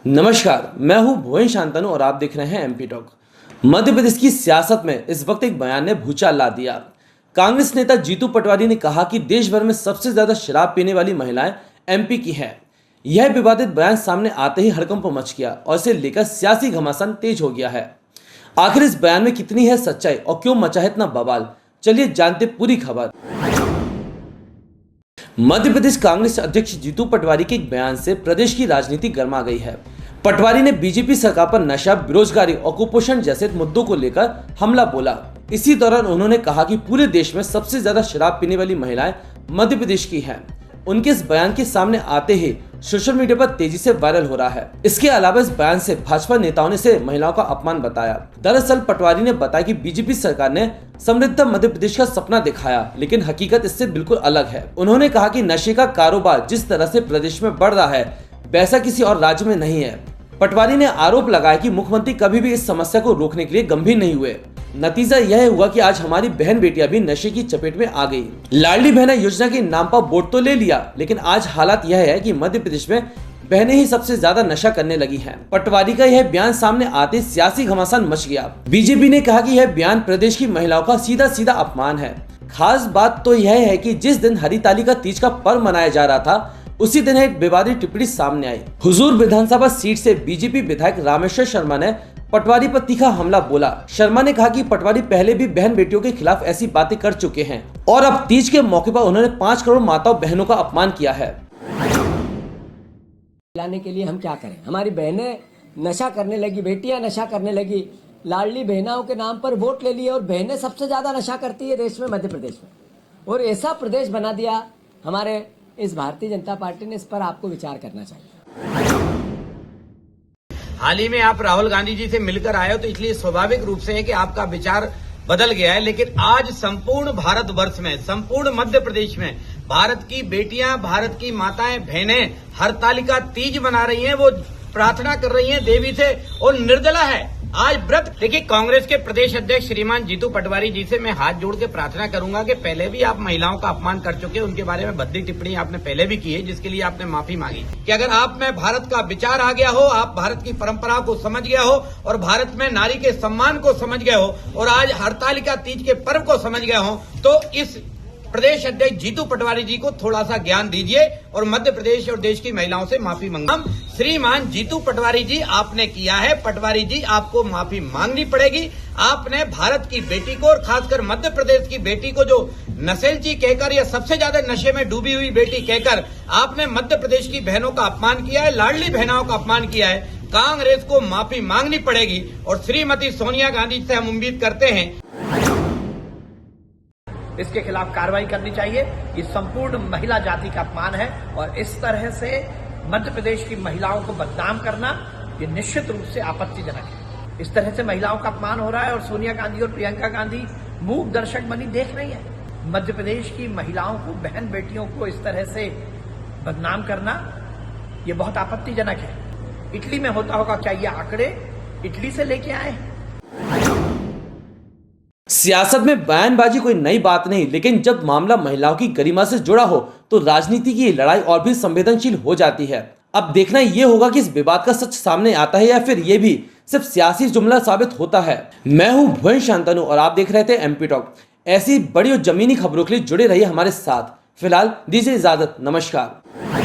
नमस्कार, मैं हूं भुवन शांतनु और आप देख रहे हैं एमपी टॉक। मध्य प्रदेश की सियासत में इस वक्त एक बयान ने भूचाल ला दिया। कांग्रेस नेता जीतू पटवारी ने कहा कि देश भर में सबसे ज्यादा शराब पीने वाली महिलाएं एमपी की हैं। यह विवादित बयान सामने आते ही हड़कंप मच गया और इसे लेकर सियासी घमासान तेज हो गया है। आखिर इस बयान में कितनी है सच्चाई और क्यों मचा है इतना बवाल, चलिए जानते पूरी खबर। मध्य प्रदेश कांग्रेस अध्यक्ष जीतू पटवारी के एक बयान से प्रदेश की राजनीति गर्मा गई है। पटवारी ने बीजेपी सरकार पर नशा, बेरोजगारी और कुपोषण जैसे मुद्दों को लेकर हमला बोला। इसी दौरान उन्होंने कहा कि पूरे देश में सबसे ज्यादा शराब पीने वाली महिलाएं मध्य प्रदेश की हैं। उनके इस बयान के सामने आते ही सोशल मीडिया पर तेजी से वायरल हो रहा है। इसके अलावा इस बयान से भाजपा नेताओं ने इसे महिलाओं का अपमान बताया। दरअसल पटवारी ने बताया कि बीजेपी सरकार ने समृद्ध मध्य प्रदेश का सपना दिखाया, लेकिन हकीकत इससे बिल्कुल अलग है। उन्होंने कहा कि नशे का कारोबार जिस तरह से प्रदेश में बढ़ रहा है वैसा किसी और राज्य में नहीं है। पटवारी ने आरोप लगाया कि मुख्यमंत्री कभी भी इस समस्या को रोकने के लिए गंभीर नहीं हुए। नतीजा यह हुआ कि आज हमारी बहन बेटियां भी नशे की चपेट में आ गई। लाडली बहना योजना के नाम पर वोट तो ले लिया, लेकिन आज हालात यह है कि मध्य प्रदेश में बहनें ही सबसे ज्यादा नशा करने लगी हैं। पटवारी का यह बयान सामने आते सियासी घमासान मच गया। बीजेपी ने कहा कि यह बयान प्रदेश की महिलाओं का सीधा सीधा अपमान है। खास बात तो यह है कि जिस दिन हरितालिका तीज का पर्व मनाया जा रहा था उसी दिन एक विवादित टिप्पणी सामने आई। हुजूर विधानसभा सीट से बीजेपी विधायक रामेश्वर शर्मा ने पटवारी पर तीखा हमला बोला। शर्मा ने कहा कि पटवारी पहले भी बहन बेटियों के खिलाफ ऐसी बातें कर चुके हैं और अब तीज के मौके पर उन्होंने 5 करोड़ माताओं बहनों का अपमान किया है। लाने के लिए हम क्या करें? हमारी बहनें नशा करने लगी, बेटियां नशा करने लगी, लाडली बहनाओं के नाम पर वोट ले लिए और बहनें सबसे ज्यादा नशा करती है देश में, मध्य प्रदेश में। और ऐसा प्रदेश बना दिया हमारे इस भारतीय जनता पार्टी ने। इस पर आपको विचार करना चाहिए। हाल ही में आप राहुल गांधी जी से मिलकर आए हो, तो इसलिए स्वाभाविक रूप से है कि आपका विचार बदल गया है। लेकिन आज संपूर्ण भारतवर्ष में, संपूर्ण मध्य प्रदेश में भारत की बेटियां, भारत की माताएं, बहनें हरतालिका तीज मना रही हैं, वो प्रार्थना कर रही हैं देवी से और निर्जला है आज व्रत। देखिए, कांग्रेस के प्रदेश अध्यक्ष श्रीमान जीतू पटवारी जी से मैं हाथ जोड़ के प्रार्थना करूंगा कि पहले भी आप महिलाओं का अपमान कर चुके, उनके बारे में भद्दी टिप्पणी आपने पहले भी की है, जिसके लिए आपने माफी मांगी। कि अगर आप में भारत का विचार आ गया हो, आप भारत की परंपरा को समझ गया हो और भारत में नारी के सम्मान को समझ गए हो और आज हरतालिका तीज के पर्व को समझ गए हो, तो इस प्रदेश अध्यक्ष जीतू पटवारी जी को थोड़ा सा ज्ञान दीजिए और मध्य प्रदेश और देश की महिलाओं से माफी मांगा। श्रीमान जीतू पटवारी जी, आपने किया है, पटवारी जी आपको माफी मांगनी पड़ेगी। आपने भारत की बेटी को और खासकर मध्य प्रदेश की बेटी को जो नशेलची कहकर या सबसे ज्यादा नशे में डूबी हुई बेटी कहकर आपने मध्य प्रदेश की बहनों का अपमान किया है, लाडली बहनों का अपमान किया है। कांग्रेस को माफी मांगनी पड़ेगी और श्रीमती सोनिया गांधी से हम उम्मीद करते हैं इसके खिलाफ कार्रवाई करनी चाहिए। ये संपूर्ण महिला जाति का अपमान है और इस तरह से मध्य प्रदेश की महिलाओं को बदनाम करना ये निश्चित रूप से आपत्तिजनक है। इस तरह से महिलाओं का अपमान हो रहा है और सोनिया गांधी और प्रियंका गांधी मूक दर्शक बनी देख रही है। मध्य प्रदेश की महिलाओं को, बहन बेटियों को इस तरह से बदनाम करना ये बहुत आपत्तिजनक है। इटली में होता होगा क्या ये आंकड़े इटली से लेके आए हैं? सियासत में बयानबाजी कोई नई बात नहीं, लेकिन जब मामला महिलाओं की गरिमा से जुड़ा हो तो राजनीति की लड़ाई और भी संवेदनशील हो जाती है। अब देखना यह होगा कि इस विवाद का सच सामने आता है या फिर यह भी सिर्फ सियासी जुमला साबित होता है। मैं हूं भुवन शांतनु और आप देख रहे थे एमपी टॉक। ऐसी बड़ी और जमीनी खबरों के लिए जुड़े रहिए हमारे साथ। फिलहाल दीजिए इजाजत, नमस्कार।